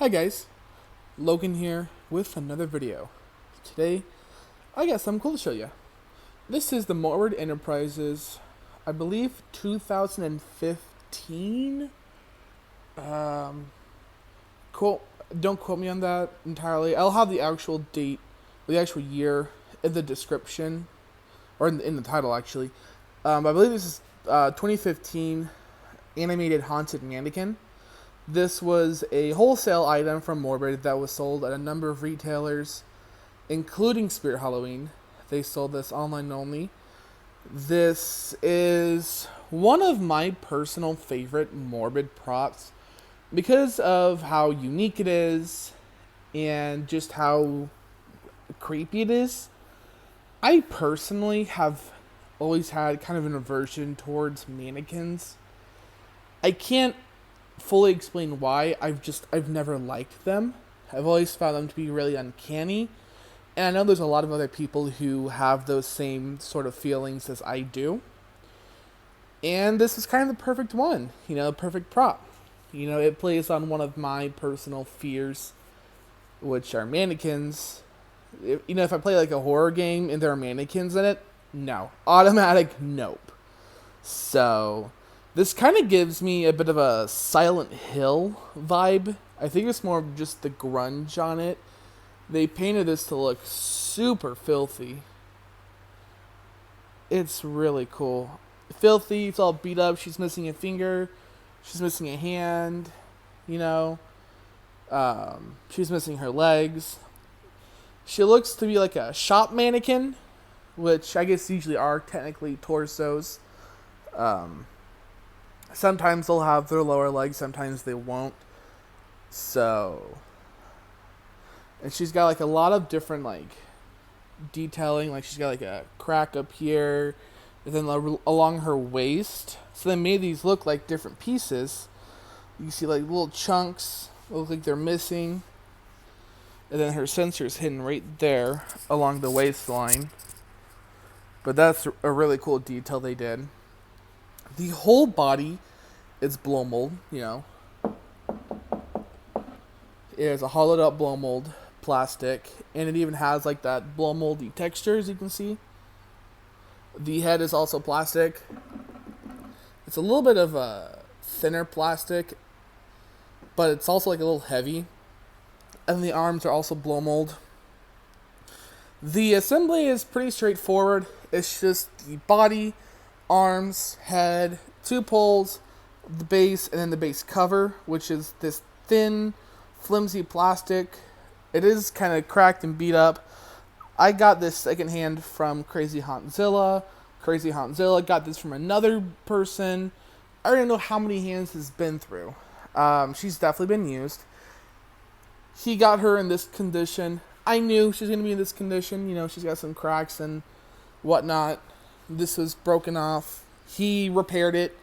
Hi guys, Logan here with another video. Today, I got something cool to show you. This is the Morbid Enterprises, I believe 2015. Quote, don't quote me on that entirely. I'll have the actual date, the actual year in the description, or in the title actually. I believe this is 2015 animated haunted mannequin. This was a wholesale item from Morbid that was sold at a number of retailers, including Spirit Halloween. They sold this online only. This is one of my personal favorite Morbid props because of how unique it is and just how creepy it is. I personally have always had kind of an aversion towards mannequins. I can't fully explain why. I've never liked them. I've always found them to be really uncanny. And I know there's a lot of other people who have those same sort of feelings as I do. And this is kind of the perfect one, the perfect prop. It plays on one of my personal fears, which are mannequins. If I play like a horror game and there are mannequins in it, no. Automatic nope. So this kind of gives me a bit of a Silent Hill vibe. I think it's more of just the grunge on it. They painted this to look super filthy. It's really cool. Filthy, it's all beat up. She's missing a finger. She's missing a hand. She's missing her legs. She looks to be like a shop mannequin, which I guess usually are technically torsos. Sometimes they'll have their lower legs, sometimes they won't. So, and she's got like a lot of different like detailing. Like she's got like a crack up here, and then along her waist. So they made these look like different pieces. You see like little chunks look like they're missing, and then her sensor's hidden right there along the waistline. But that's a really cool detail they did. The whole body is blow mold, It is a hollowed out blow mold plastic, and it even has like that blow moldy texture, as you can see. The head is also plastic. It's a little bit of a thinner plastic, but it's also like a little heavy. And the arms are also blow mold. The assembly is pretty straightforward. It's just the body, arms, head, two poles, the base, and then the base cover, which is this thin, flimsy plastic. It is kind of cracked and beat up. I got this secondhand from Crazy Hauntzilla. Crazy Hauntzilla got this from another person. I don't know how many hands it's been through. She's definitely been used. He got her in this condition. I knew she was going to be in this condition. She's got some cracks and whatnot. This was broken off. He repaired it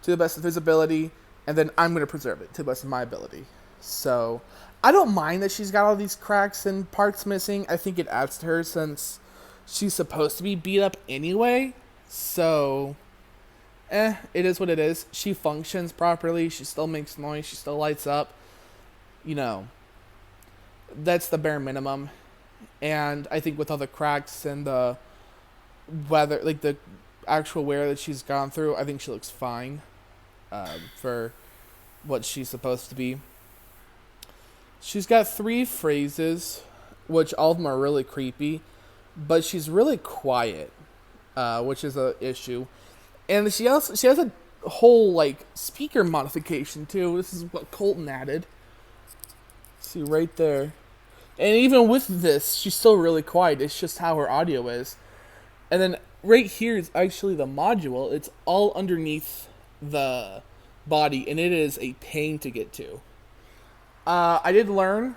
to the best of his ability, and then I'm going to preserve it to the best of my ability. So I don't mind that she's got all these cracks and parts missing. I think it adds to her since she's supposed to be beat up anyway. So, it is what it is. She functions properly. She still makes noise. She still lights up. That's the bare minimum. And I think with all the cracks and the weather, like the actual wear that she's gone through, I think she looks fine for what she's supposed to be. She's got 3 phrases, which all of them are really creepy, but she's really quiet, which is an issue. And she has a whole like speaker modification too. This is what Colton added. See right there. And even with this, she's still really quiet. It's just how her audio is. And then right here is actually the module. It's all underneath the body, and it is a pain to get to. I did learn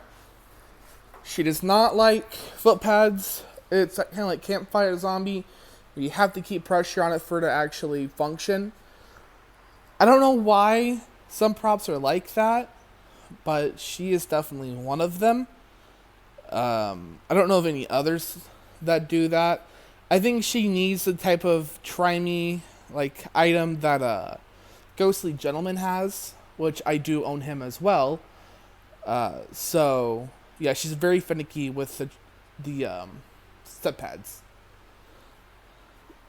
she does not like foot pads. It's kind of like Campfire Zombie. You have to keep pressure on it for it to actually function. I don't know why some props are like that, but she is definitely one of them. I don't know of any others that do that. I think she needs the type of try-me like item that Ghostly Gentleman has, which I do own him as well. So yeah, she's very finicky with the step pads.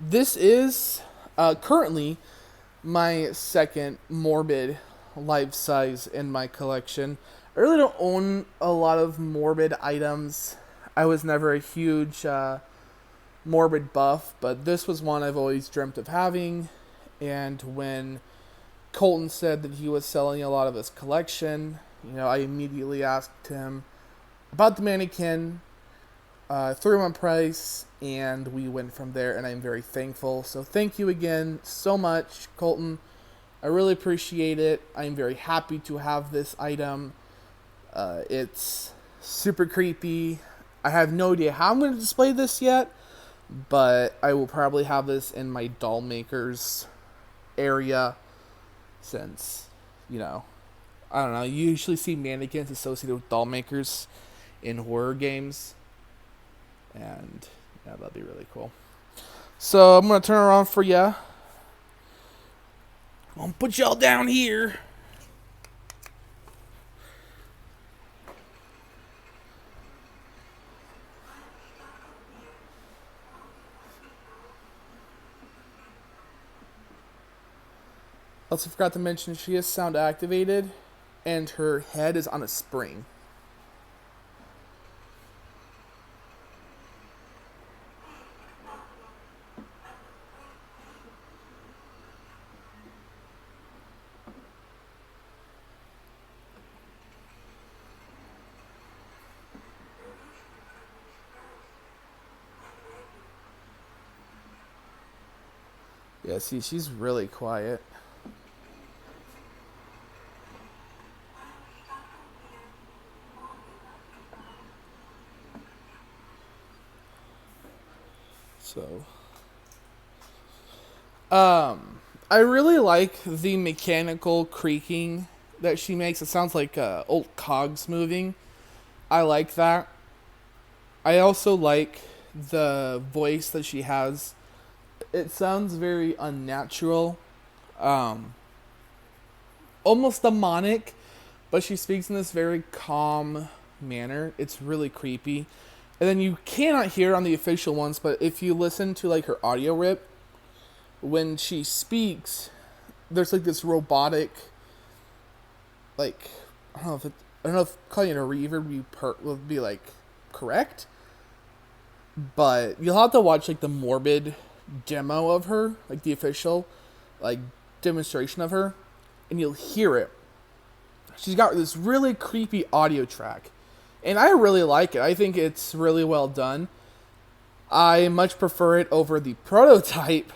This is currently my second Morbid life size in my collection. I really don't own a lot of Morbid items. I was never a huge Morbid buff, but this was one I've always dreamt of having. And when Colton said that he was selling a lot of his collection, I immediately asked him about the Mannequin, threw him a price, and we went from there, and I'm very thankful. So thank you again so much, Colton. I really appreciate it. I'm very happy to have this item. It's super creepy. I have no idea how I'm going to display this yet, but I will probably have this in my doll makers area since, I don't know, you usually see mannequins associated with doll makers in horror games. And yeah, that'd be really cool. So I'm going to turn around for you. I'm going to put y'all down here. Also forgot to mention she is sound activated and her head is on a spring. Yeah, see, she's really quiet. So, I really like the mechanical creaking that she makes. It sounds like old cogs moving. I like that. I also like the voice that she has. It sounds very unnatural, almost demonic, but she speaks in this very calm manner. It's really creepy. And then you cannot hear on the official ones, but if you listen to like her audio rip, when she speaks, there's like this robotic, like I don't know if calling it a reverb would be like correct, but you'll have to watch like the Morbid demo of her, like the official, like demonstration of her, and you'll hear it. She's got this really creepy audio track, and I really like it. I think it's really well done. I much prefer it over the prototype,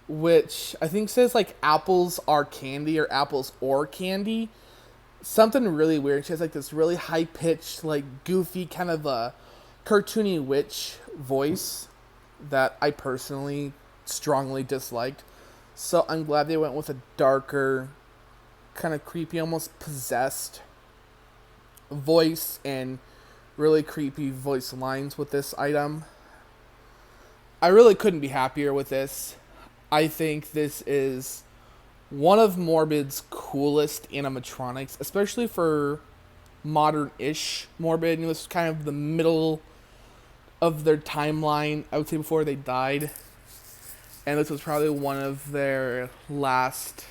which I think says like apples are candy or apples or candy. Something really weird. She has like this really high pitched, like goofy kind of a cartoony witch voice that I personally strongly disliked. So I'm glad they went with a darker, kind of creepy, almost possessed voice and really creepy voice lines with this item. I really couldn't be happier with this. I think this is one of Morbid's coolest animatronics, especially for modern-ish Morbid. This is kind of the middle of their timeline, I would say, before they died. And this was probably one of their last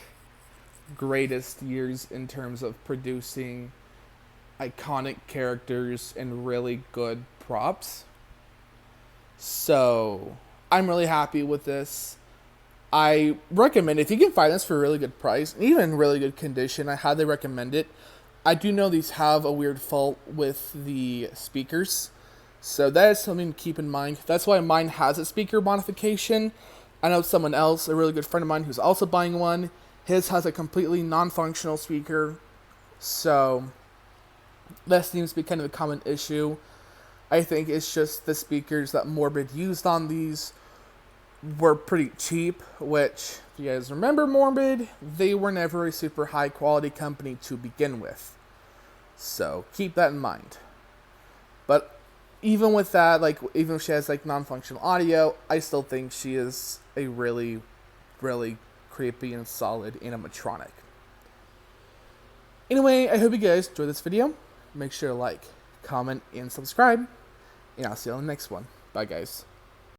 greatest years in terms of producing iconic characters and really good props. So I'm really happy with this. I recommend it. If you can find this for a really good price, and even really good condition, I highly recommend it. I do know these have a weird fault with the speakers, so that is something to keep in mind. That's why mine has a speaker modification. I know someone else, a really good friend of mine, who's also buying one. His has a completely non-functional speaker, so that seems to be kind of a common issue. I think it's just the speakers that Morbid used on these were pretty cheap, which, if you guys remember Morbid, they were never a super high quality company to begin with. So keep that in mind. But even with that, like even if she has like non-functional audio, I still think she is a really, really creepy and solid animatronic. Anyway, I hope you guys enjoyed this video. make sure to like, comment, and subscribe. And I'll see you on the next one. Bye, guys.